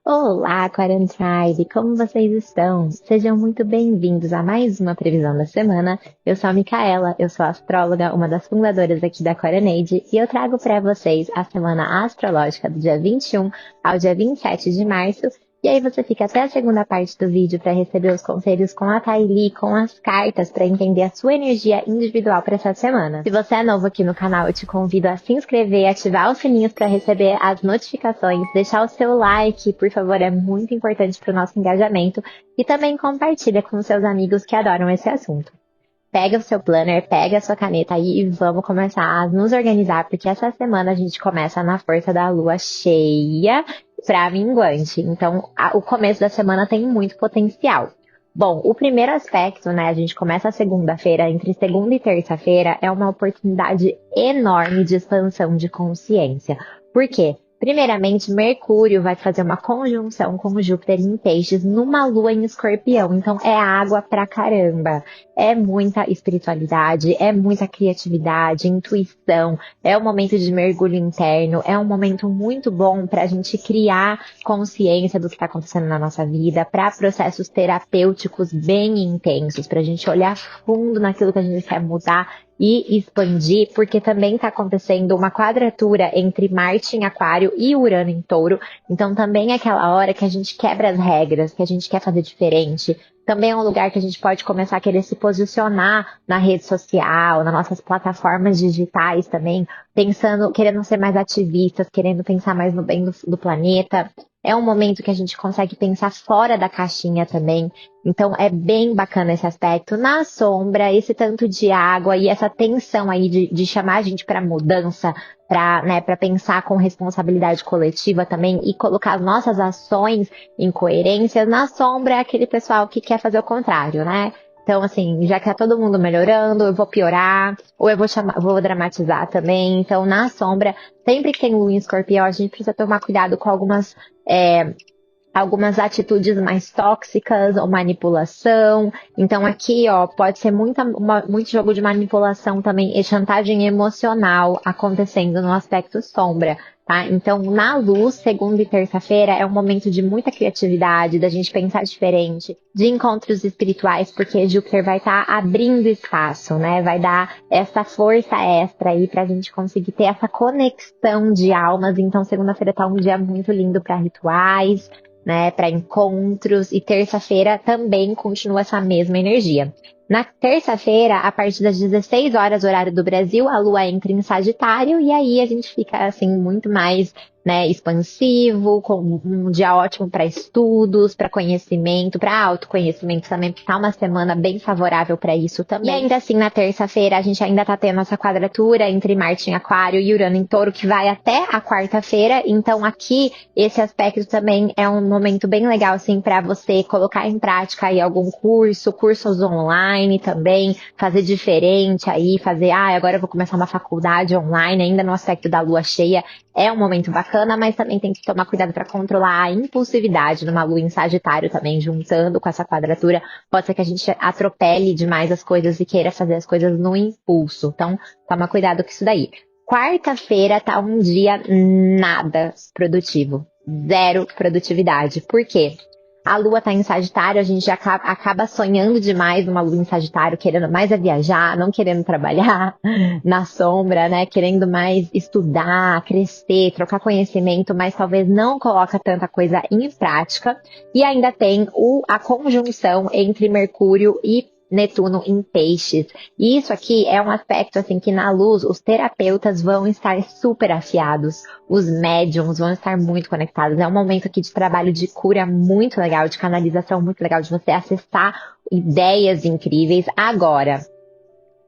Olá, Aquarian Tribe! Como vocês estão? Sejam muito bem-vindos a mais uma previsão da semana. Eu sou a Micaela, eu sou astróloga, uma das fundadoras aqui da Aquarianeide, e eu trago para vocês a semana astrológica do dia 21 ao dia 27 de março. E aí você fica até a segunda parte do vídeo para receber os conselhos com a Thaili, com as cartas, para entender a sua energia individual para essa semana. Se você é novo aqui no canal, eu te convido a se inscrever, ativar os sininhos para receber as notificações, deixar o seu like, por favor, é muito importante para o nosso engajamento, e também compartilha com seus amigos que adoram esse assunto. Pega o seu planner, pega a sua caneta aí e vamos começar a nos organizar, porque essa semana a gente começa na força da lua cheia para minguante. Então, o começo da semana tem muito potencial. Bom, o primeiro aspecto, né, a gente começa a segunda-feira, entre segunda e terça-feira, é uma oportunidade enorme de expansão de consciência. Por quê? Primeiramente, Mercúrio vai fazer uma conjunção com Júpiter em Peixes numa lua em Escorpião. Então, é água pra caramba. É muita espiritualidade, é muita criatividade, intuição. É um momento de mergulho interno. É um momento muito bom para a gente criar consciência do que está acontecendo na nossa vida, para processos terapêuticos bem intensos, para a gente olhar fundo naquilo que a gente quer mudar e expandir, porque também está acontecendo uma quadratura entre Marte em Aquário e Urano em Touro. Então também é aquela hora que a gente quebra as regras, que a gente quer fazer diferente. Também é um lugar que a gente pode começar a querer se posicionar na rede social, nas nossas plataformas digitais também, pensando, querendo ser mais ativistas, querendo pensar mais no bem do planeta. É um momento que a gente consegue pensar fora da caixinha também. Então é bem bacana esse aspecto. Na sombra, esse tanto de água e essa tensão aí de chamar a gente para mudança, para pensar com responsabilidade coletiva também e colocar as nossas ações em coerência. Na sombra é aquele pessoal que quer fazer o contrário, né? Então, assim, já que tá todo mundo melhorando, eu vou piorar, ou eu vou dramatizar também. Então, na sombra, sempre que tem lua em Escorpião, a gente precisa tomar cuidado com algumas atitudes mais tóxicas ou manipulação. Então aqui, ó, pode ser muito jogo de manipulação também e chantagem emocional acontecendo no aspecto sombra, tá? Então, na luz, segunda e terça-feira é um momento de muita criatividade, da gente pensar diferente, de encontros espirituais, porque Júpiter vai estar abrindo espaço, né? Vai dar essa força extra aí pra gente conseguir ter essa conexão de almas. Então, segunda-feira tá um dia muito lindo para rituais, né, para encontros, e terça-feira também continua essa mesma energia. Na terça-feira, a partir das 16 horas, horário do Brasil, a lua entra em Sagitário e aí a gente fica assim muito mais, né, expansivo, com um dia ótimo para estudos, para conhecimento, para autoconhecimento também, porque tá uma semana bem favorável para isso também. E ainda assim, na terça-feira, a gente ainda tá tendo essa quadratura entre Marte em Aquário e Urano em Touro, que vai até a quarta-feira. Então aqui, esse aspecto também é um momento bem legal, assim, para você colocar em prática aí algum cursos online também, fazer diferente aí, agora eu vou começar uma faculdade online, ainda no aspecto da lua cheia. É um momento bacana, mas também tem que tomar cuidado para controlar a impulsividade numa lua em Sagitário também, juntando com essa quadratura. Pode ser que a gente atropele demais as coisas e queira fazer as coisas no impulso. Então, toma cuidado com isso daí. Quarta-feira tá um dia nada produtivo. Zero produtividade. Por quê? A lua tá em Sagitário, a gente já acaba sonhando demais numa lua em Sagitário, querendo mais viajar, não querendo trabalhar na sombra, né? Querendo mais estudar, crescer, trocar conhecimento, mas talvez não coloca tanta coisa em prática. E ainda tem a conjunção entre Mercúrio e Netuno em Peixes. E isso aqui é um aspecto assim que na luz os terapeutas vão estar super afiados, os médiums vão estar muito conectados. É um momento aqui de trabalho de cura muito legal, de canalização muito legal, de você acessar ideias incríveis. Agora,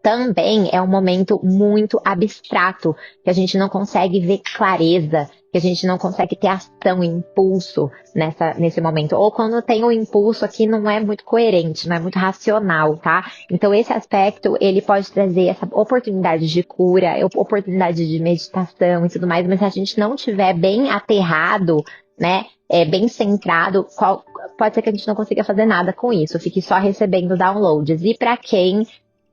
também é um momento muito abstrato, que a gente não consegue ver clareza, que a gente não consegue ter ação, impulso nesse momento. Ou quando tem o impulso aqui, não é muito coerente, não é muito racional, tá? Então esse aspecto, ele pode trazer essa oportunidade de cura, oportunidade de meditação e tudo mais, mas se a gente não tiver bem aterrado, né, bem centrado, pode ser que a gente não consiga fazer nada com isso, fique só recebendo downloads. E para quem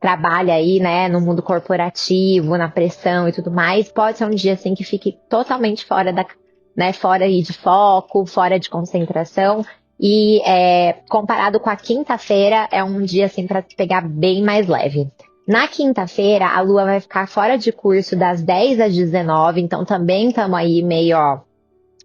trabalha aí, né, no mundo corporativo, na pressão e tudo mais, pode ser um dia assim que fique totalmente fora né, fora aí de foco, fora de concentração. E comparado com a quinta-feira, é um dia assim para pegar bem mais leve. Na quinta-feira, a Lua vai ficar fora de curso das 10 às 19, então também estamos aí meio, ó,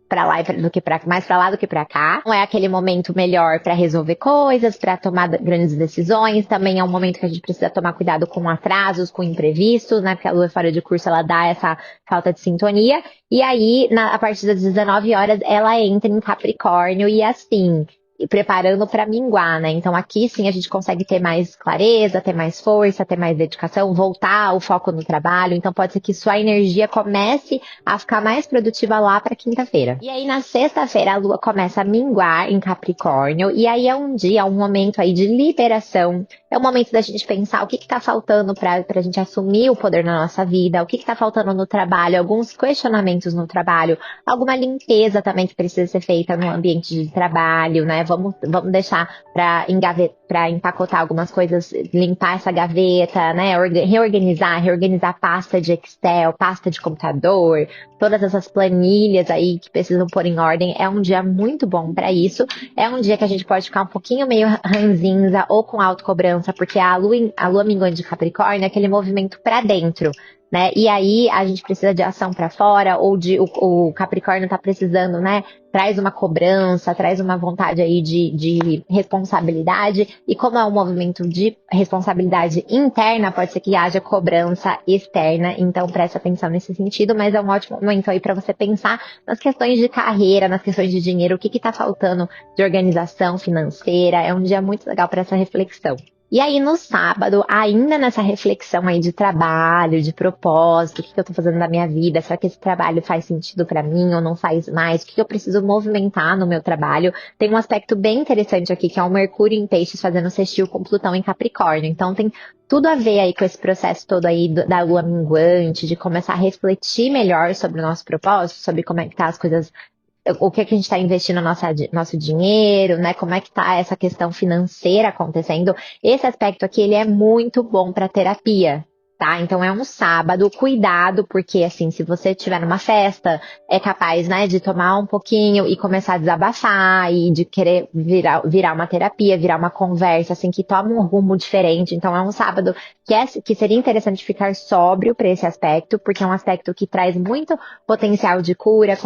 para lá do que para mais para lá do que para cá. Não é aquele momento melhor para resolver coisas, para tomar grandes decisões. Também é um momento que a gente precisa tomar cuidado com atrasos, com imprevistos, né? Porque a Lua fora de curso ela dá essa falta de sintonia. E aí, a partir das 19 horas, ela entra em Capricórnio e assim, e preparando para minguar, né? Então aqui sim a gente consegue ter mais clareza, ter mais força, ter mais dedicação, voltar o foco no trabalho. Então pode ser que sua energia comece a ficar mais produtiva lá para quinta-feira. E aí na sexta-feira a Lua começa a minguar em Capricórnio e aí é um dia, um momento aí de liberação. É o momento da gente pensar o que está faltando para a gente assumir o poder na nossa vida, o que está faltando no trabalho, alguns questionamentos no trabalho, alguma limpeza também que precisa ser feita no ambiente de trabalho, né? Vamos deixar para empacotar algumas coisas, limpar essa gaveta, né? Reorganizar pasta de Excel, pasta de computador, todas essas planilhas aí que precisam pôr em ordem. É um dia muito bom para isso. É um dia que a gente pode ficar um pouquinho meio ranzinza ou com autocobrança, porque a lua minguante de Capricórnio é aquele movimento para dentro, né? E aí a gente precisa de ação para fora, ou o Capricórnio tá precisando, né? Traz uma cobrança, traz uma vontade aí de responsabilidade. E como é um movimento de responsabilidade interna, pode ser que haja cobrança externa. Então preste atenção nesse sentido, mas é um ótimo momento aí para você pensar nas questões de carreira, nas questões de dinheiro, o que está faltando de organização financeira. É um dia muito legal para essa reflexão. E aí, no sábado, ainda nessa reflexão aí de trabalho, de propósito, o que eu tô fazendo na minha vida? Será que esse trabalho faz sentido pra mim ou não faz mais? O que eu preciso movimentar no meu trabalho? Tem um aspecto bem interessante aqui, que é o Mercúrio em Peixes fazendo sextil com Plutão em Capricórnio. Então, tem tudo a ver aí com esse processo todo aí da lua minguante, de começar a refletir melhor sobre o nosso propósito, sobre como é que tá as coisas, o que a gente está investindo nosso dinheiro, né? Como é que tá essa questão financeira acontecendo. Esse aspecto aqui, ele é muito bom para terapia, tá? Então é um sábado, cuidado, porque assim, se você estiver numa festa, é capaz, né, de tomar um pouquinho e começar a desabafar e de querer virar uma terapia, virar uma conversa, assim, que toma um rumo diferente. Então é um sábado que seria interessante ficar sóbrio para esse aspecto, porque é um aspecto que traz muito potencial de cura,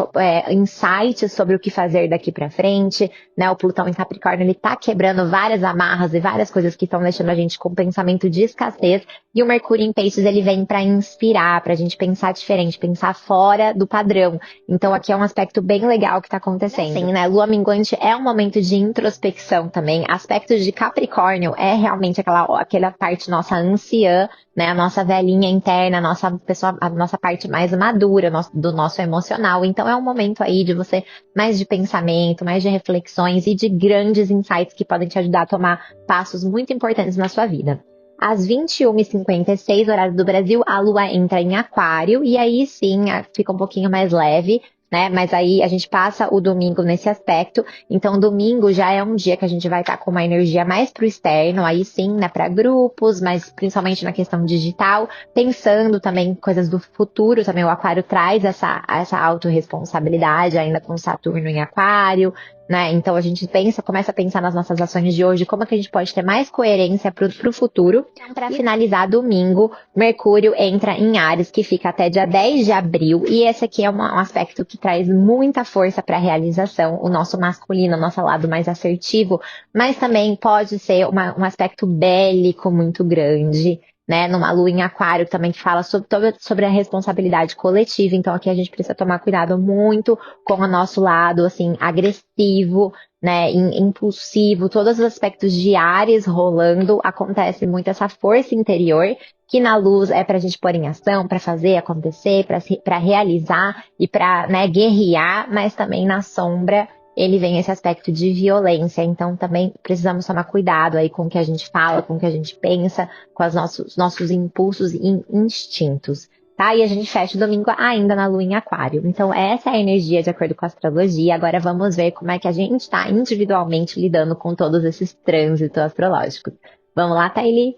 insights sobre o que fazer daqui para frente, né? O Plutão em Capricórnio, ele tá quebrando várias amarras e várias coisas que estão deixando a gente com pensamento de escassez, e o Mercúrio em Peixes, ele vem para inspirar, pra gente pensar diferente, pensar fora do padrão. Então aqui é um aspecto bem legal que tá acontecendo. Sim, né? Lua minguante é um momento de introspecção também. Aspectos de Capricórnio é realmente aquela parte nossa anciã, né, a nossa velhinha interna, a nossa parte mais madura do nosso emocional. Então é um momento aí de você mais de pensamento, mais de reflexões e de grandes insights que podem te ajudar a tomar passos muito importantes na sua vida. Às 21h56, horário do Brasil, a Lua entra em Aquário e aí sim fica um pouquinho mais leve, né? Mas aí a gente passa o domingo nesse aspecto. Então, domingo já é um dia que a gente vai estar com uma energia mais pro externo, aí sim, né, para grupos, mas principalmente na questão digital, pensando também coisas do futuro. Também o Aquário traz essa autorresponsabilidade, ainda com Saturno em Aquário, né? Então a gente começa a pensar nas nossas ações de hoje, como é que a gente pode ter mais coerência pro futuro. Então, para finalizar, domingo, Mercúrio entra em Áries, que fica até dia 10 de abril, e esse aqui é um aspecto que traz muita força para a realização, o nosso masculino, o nosso lado mais assertivo, mas também pode ser um aspecto bélico muito grande, né, numa lua em Aquário também que fala sobre a responsabilidade coletiva. Então aqui a gente precisa tomar cuidado muito com o nosso lado, assim, agressivo, né, impulsivo, todos os aspectos de Áries rolando, acontece muito essa força interior, que na luz é pra gente pôr em ação, pra fazer acontecer, pra realizar e pra, né, guerrear, mas também na sombra ele vem esse aspecto de violência. Então também precisamos tomar cuidado aí com o que a gente fala, com o que a gente pensa, com os nossos impulsos e instintos. Tá? E a gente fecha o domingo ainda na lua em Aquário. Então essa é a energia de acordo com a astrologia. Agora vamos ver como é que a gente está individualmente lidando com todos esses trânsitos astrológicos. Vamos lá, Thaili?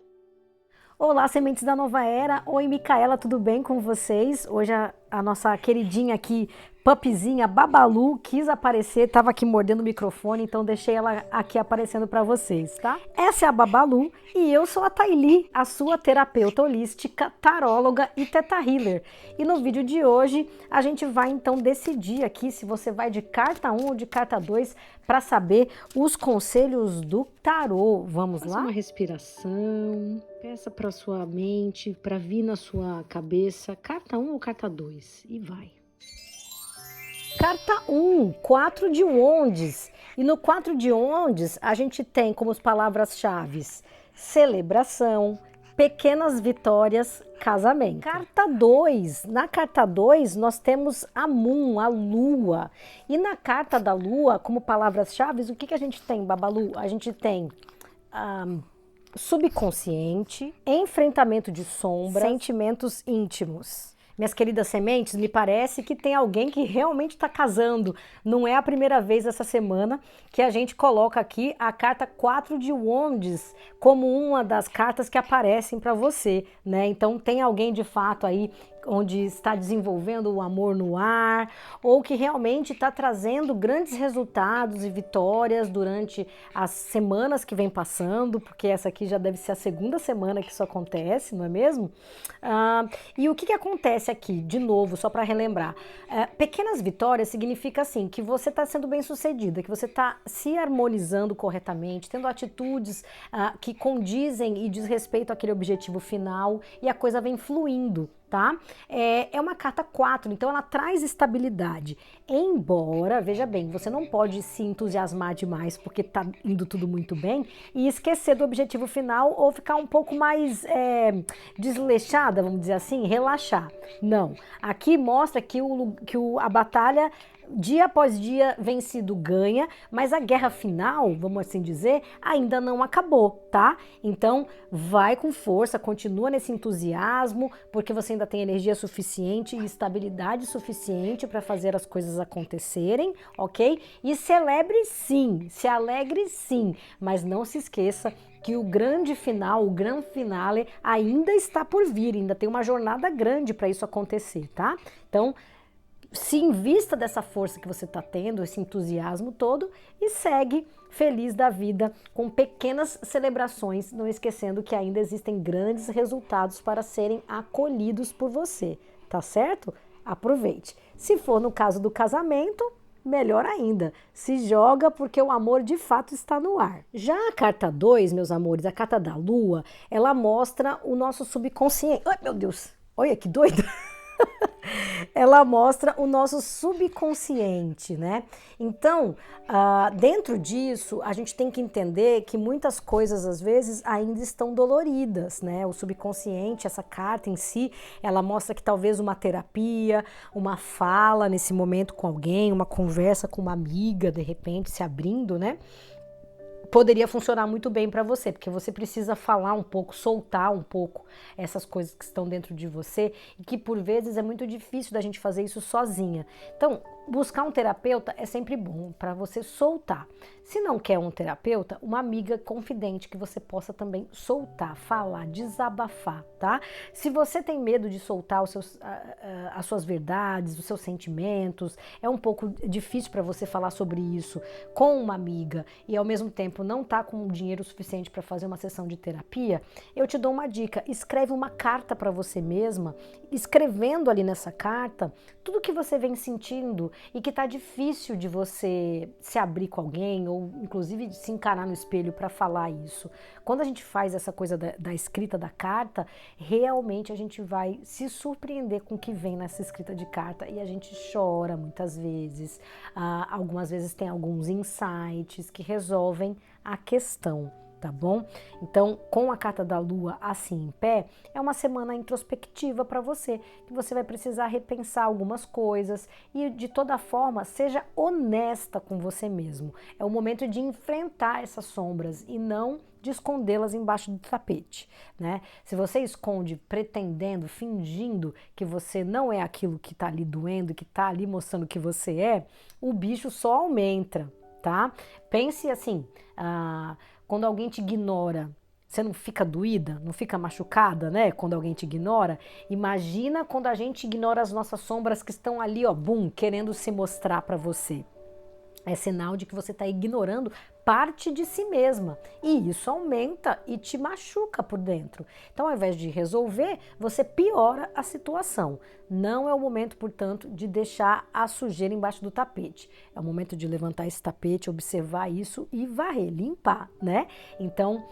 Olá, sementes da nova era. Oi, Micaela, tudo bem com vocês? Hoje a nossa queridinha aqui Pupzinha Babalu quis aparecer, tava aqui mordendo o microfone, então deixei ela aqui aparecendo para vocês, tá? Essa é a Babalu e eu sou a Thaili, a sua terapeuta holística, taróloga e teta healer. E no vídeo de hoje a gente vai então decidir aqui se você vai de carta 1 ou de carta 2 para saber os conselhos do tarô. Vamos lá? Faça uma respiração, peça para sua mente, para vir na sua cabeça, carta 1 ou carta 2 e vai. Carta 1, 4 de Wands. E no 4 de Wands a gente tem como as palavras-chave celebração, pequenas vitórias, casamento. Carta 2, na carta 2 nós temos a Moon, a Lua. E na carta da Lua, como palavras-chave, o que a gente tem, Babalu? A gente tem subconsciente, enfrentamento de sombras, sentimentos íntimos. Minhas queridas sementes, me parece que tem alguém que realmente está casando. Não é a primeira vez essa semana que a gente coloca aqui a carta 4 de Wands como uma das cartas que aparecem para você, né? Então tem alguém de fato aí onde está desenvolvendo o amor no ar, ou que realmente está trazendo grandes resultados e vitórias durante as semanas que vem passando, porque essa aqui já deve ser a segunda semana que isso acontece, não é mesmo? E o que acontece aqui, de novo, só para relembrar, pequenas vitórias significa assim, que você está sendo bem sucedida, que você está se harmonizando corretamente, tendo atitudes que condizem e diz respeito àquele objetivo final, e a coisa vem fluindo. Tá? É uma carta 4, então ela traz estabilidade. Embora, veja bem, você não pode se entusiasmar demais porque tá indo tudo muito bem e esquecer do objetivo final ou ficar um pouco mais desleixada, vamos dizer assim, relaxar. Não. Aqui mostra que a batalha dia após dia vencido ganha, mas a guerra final, vamos assim dizer, ainda não acabou, tá? Então vai com força, continua nesse entusiasmo, porque você ainda tem energia suficiente e estabilidade suficiente para fazer as coisas acontecerem, ok? E celebre sim, se alegre sim, mas não se esqueça que o grande final, o grande finale ainda está por vir, ainda tem uma jornada grande para isso acontecer, tá? Então, se invista dessa força que você está tendo, esse entusiasmo todo, e segue feliz da vida com pequenas celebrações, não esquecendo que ainda existem grandes resultados para serem acolhidos por você, tá certo? Aproveite. Se for no caso do casamento, melhor ainda, se joga porque o amor de fato está no ar. Já a carta 2, meus amores, a carta da Lua, ela mostra o nosso subconsciente. Ai, meu Deus, olha que doida! Ela mostra o nosso subconsciente, né? Então, dentro disso, a gente tem que entender que muitas coisas, às vezes, ainda estão doloridas, né? O subconsciente, essa carta em si, ela mostra que talvez uma terapia, uma fala nesse momento com alguém, uma conversa com uma amiga, de repente, se abrindo, né? Poderia funcionar muito bem para você, porque você precisa falar um pouco, soltar um pouco essas coisas que estão dentro de você e que por vezes é muito difícil da gente fazer isso sozinha. Então, buscar um terapeuta é sempre bom para você soltar. Se não quer um terapeuta, uma amiga confidente que você possa também soltar, falar, desabafar, tá? Se você tem medo de soltar as suas verdades, os seus sentimentos, é um pouco difícil para você falar sobre isso com uma amiga e ao mesmo tempo não tá com dinheiro suficiente para fazer uma sessão de terapia, eu te dou uma dica, escreve uma carta para você mesma, escrevendo ali nessa carta tudo que você vem sentindo e que tá difícil de você se abrir com alguém ou inclusive de se encarar no espelho para falar isso. Quando a gente faz essa coisa da escrita da carta, realmente a gente vai se surpreender com o que vem nessa escrita de carta e a gente chora muitas vezes. Algumas vezes tem alguns insights que resolvem a questão. Tá bom? Então, com a carta da Lua assim em pé, é uma semana introspectiva para você, que você vai precisar repensar algumas coisas e, de toda forma, seja honesta com você mesmo. É o momento de enfrentar essas sombras e não de escondê-las embaixo do tapete, né? Se você esconde pretendendo, fingindo que você não é aquilo que tá ali doendo, que tá ali mostrando que você é, o bicho só aumenta, tá? Pense assim, quando alguém te ignora, Você não fica doída, não fica machucada, né? Quando alguém te ignora. Imagina quando a gente ignora as nossas sombras que estão ali, ó, bum, querendo se mostrar para você. É sinal de que você está ignorando parte de si mesma. E isso aumenta e te machuca por dentro. Então, ao invés de resolver, você piora a situação. Não é o momento, portanto, de deixar a sujeira embaixo do tapete. É o momento de levantar esse tapete, observar isso e varrer, limpar, né? Então,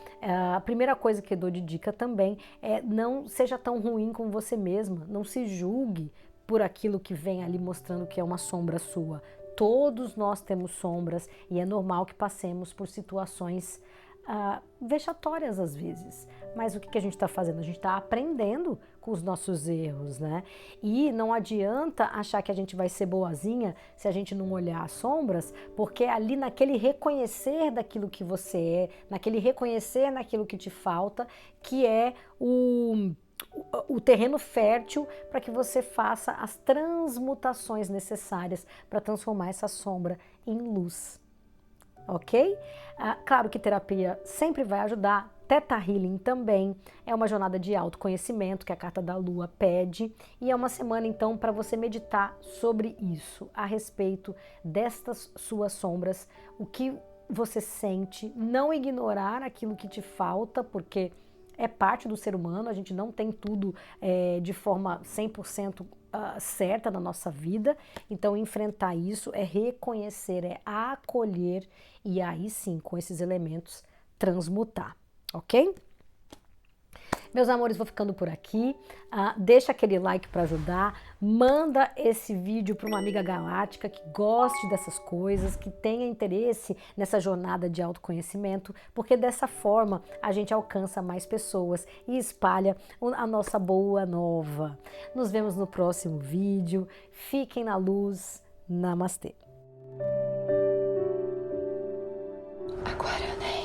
a primeira coisa que eu dou de dica também é não seja tão ruim com você mesma. Não se julgue por aquilo que vem ali mostrando que é uma sombra sua. Todos nós temos sombras e é normal que passemos por situações vexatórias às vezes. Mas o que a gente está fazendo? A gente está aprendendo com os nossos erros, né? E não adianta achar que a gente vai ser boazinha se a gente não olhar as sombras, porque ali naquele reconhecer daquilo que você é, naquele reconhecer naquilo que te falta, que é o terreno fértil para que você faça as transmutações necessárias para transformar essa sombra em luz, ok? Claro que terapia sempre vai ajudar, Theta Healing também é uma jornada de autoconhecimento que a carta da Lua pede e é uma semana então para você meditar sobre isso, a respeito destas suas sombras, o que você sente, não ignorar aquilo que te falta, porque é parte do ser humano, a gente não tem tudo de forma 100% certa na nossa vida, então enfrentar isso é reconhecer, é acolher e aí sim, com esses elementos, transmutar, ok? Meus amores, vou ficando por aqui. Deixa aquele like para ajudar. Manda esse vídeo para uma amiga galáctica que goste dessas coisas, que tenha interesse nessa jornada de autoconhecimento, porque dessa forma a gente alcança mais pessoas e espalha a nossa boa nova. Nos vemos no próximo vídeo. Fiquem na luz. Namastê. Aquarianei.